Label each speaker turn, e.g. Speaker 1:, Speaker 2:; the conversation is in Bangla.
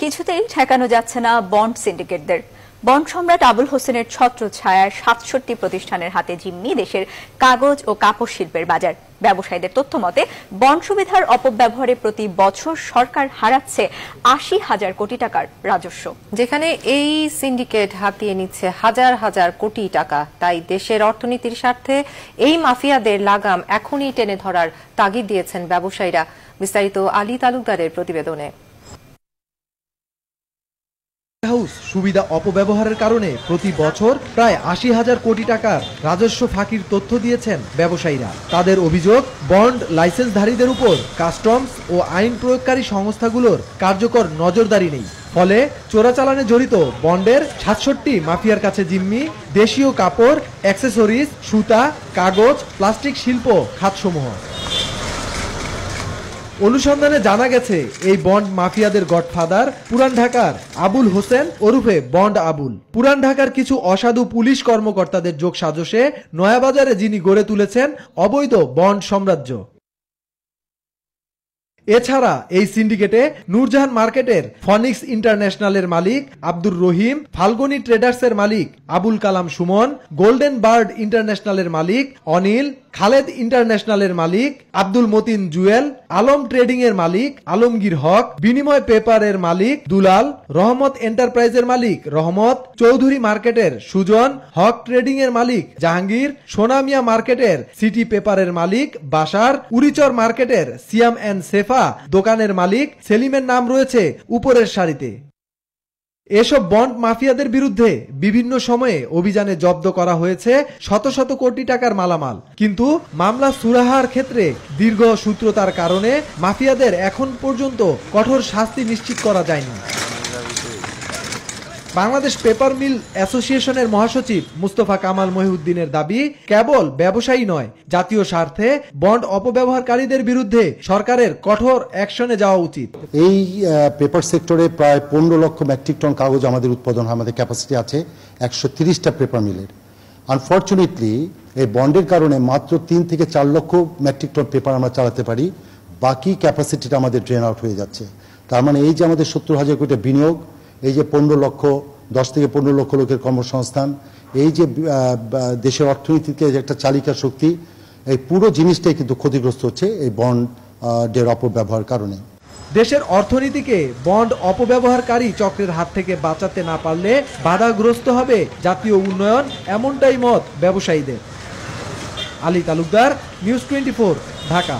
Speaker 1: কিছুতেই ঠেকানো যাচ্ছে না বন্ড সিন্ডিকেটদের। বন্ড সম্রাট আবুল হোসেনের ছত্রছায়ায় ৬৭ প্রতিষ্ঠানের হাতে জিম্মি দেশের কাগজ ও কাপড় শিল্পের বাজার। ব্যবসায়ীদের তথ্য মতে বন্ড সুবিধার অপব্যবহারে প্রতি বছর সরকার হারাচ্ছে ৮০,০০০ কোটি টাকার রাজস্ব।
Speaker 2: যেখানে এই সিন্ডিকেট হাতিয়ে নিচ্ছে হাজার হাজার কোটি টাকা, তাই দেশের অর্থনীতির স্বার্থে এই মাফিয়াদের লাগাম এখনই টেনে ধরার তাগিদ দিয়েছেন ব্যবসায়ীরা। বিস্তারিত আলী তালুকদারের প্রতিবেদনে।
Speaker 3: হাউস সুবিধা অপব্যবহারের কারণে প্রতি বছর প্রায় ৮০,০০০ কোটি টাকার রাজস্ব ফাঁকির তথ্য দিয়েছেন ব্যবসায়ীরা। তাদের অভিযোগ, বন্ড লাইসেন্সধারীদের উপর কাস্টমস ও আইন প্রয়োগকারী সংস্থাগুলোর কার্যকর নজরদারি নেই। ফলে চোরাচালানে জড়িত বন্ডের ৬৭ মাফিয়ার কাছে জিম্মি দেশীয় কাপড়, অ্যাক্সেসরিজ, সুতা, কাগজ, প্লাস্টিক শিল্প খাতসমূহ। অনুসন্ধানে জানা গেছে এই বন্ড মাফিয়াদের গডফাদার পুরান ঢাকার আবুল হোসেন ওরফে বন্ড আবুল। পুরান ঢাকার কিছু অসাধু পুলিশ কর্মকর্তাদের যোগ সাজশে নয়াবাজারে যিনি গড়ে তুলেছেন অবৈধ বন্ড সাম্রাজ্য। এছাড়া এই সিন্ডিকেটে নূরজাহান মার্কেটের ফনিক্স ইন্টারন্যাশনালের মালিক আব্দুর রহিম, ফাল্গুনি ট্রেডার্সের মালিক আবুল কালাম সুমন, গোল্ডেন বার্ড ইন্টারন্যাশনালের মালিক অনিল, খালেদ ইন্টারন্যাশনালের মালিক আব্দুল মতিন জুয়েল, আলম ট্রেডিং এর মালিক আলমগীর হক, বিনিময় পেপারের মালিক দুলাল, রহমত এন্টারপ্রাইজের মালিক রহমত, চৌধুরী মার্কেটের সুজন, হক ট্রেডিং এর মালিক জাহাঙ্গীর, সোনামিয়া মার্কেটের সিটি পেপারের মালিক বাশার, উরিচর মার্কেটের সিয়াম এন্ড সেফা দোকানের মালিক সেলিমের নাম রয়েছে উপরের সারিতে। এসব বন্ড মাফিয়াদের বিরুদ্ধে বিভিন্ন সময়ে অভিযানে জব্দ করা হয়েছে শত শত কোটি টাকার মালামাল, কিন্তু মামলা সুরাহার ক্ষেত্রে দীর্ঘ সূত্রতার কারণে মাফিয়াদের এখন পর্যন্ত কঠোর শাস্তি নিশ্চিত করা যায়নি। বাংলাদেশ পেপার মিল অ্যাসোসিয়েশনের মহাসচিব মুস্তফা কামাল মহিউদ্দিনের দাবি, কেবল ব্যবসায়ী নয়, জাতীয় স্বার্থে বন্ড অপব্যবহারকারীদের বিরুদ্ধে সরকারের কঠোর অ্যাকশনে যাওয়া উচিত।
Speaker 4: এই পেপার সেক্টরে প্রায় 15 লক্ষ মেট্রিক টন কাগজ আমাদের উৎপাদন হয়, আমাদের ক্যাপাসিটি আছে 130টা পেপার মিলের। আনফর্চুনেটলি এই বন্ডের কারণে মাত্র 3 থেকে 4 লক্ষ মেট্রিক টন পেপার আমরা চালাতে পারি, বাকি ক্যাপাসিটিটা আমাদের ড্রেন আউট হয়ে যাচ্ছে। তার মানে এই যে আমাদের 70,000 কোটি বিনিয়োগ, এই যে 10 থেকে 15 লক্ষ লোকের কর্মসংস্থান, এই যে দেশের অর্থনীতিতে যে একটা চালিকা শক্তি, এই পুরো জিনিসটাই কিন্তু ক্ষতিগ্রস্ত হচ্ছে এই বন্ডের অপব্যবহার কারণে।
Speaker 3: দেশের অর্থনীতিকে বন্ড অপব্যবহারকারী চক্রের হাত থেকে বাঁচাতে না পারলে বাধাগ্রস্ত হবে জাতীয় উন্নয়ন, এমনটাই মত ব্যবসায়ীদের। আলী তালুকদার, নিউজ 24, ঢাকা।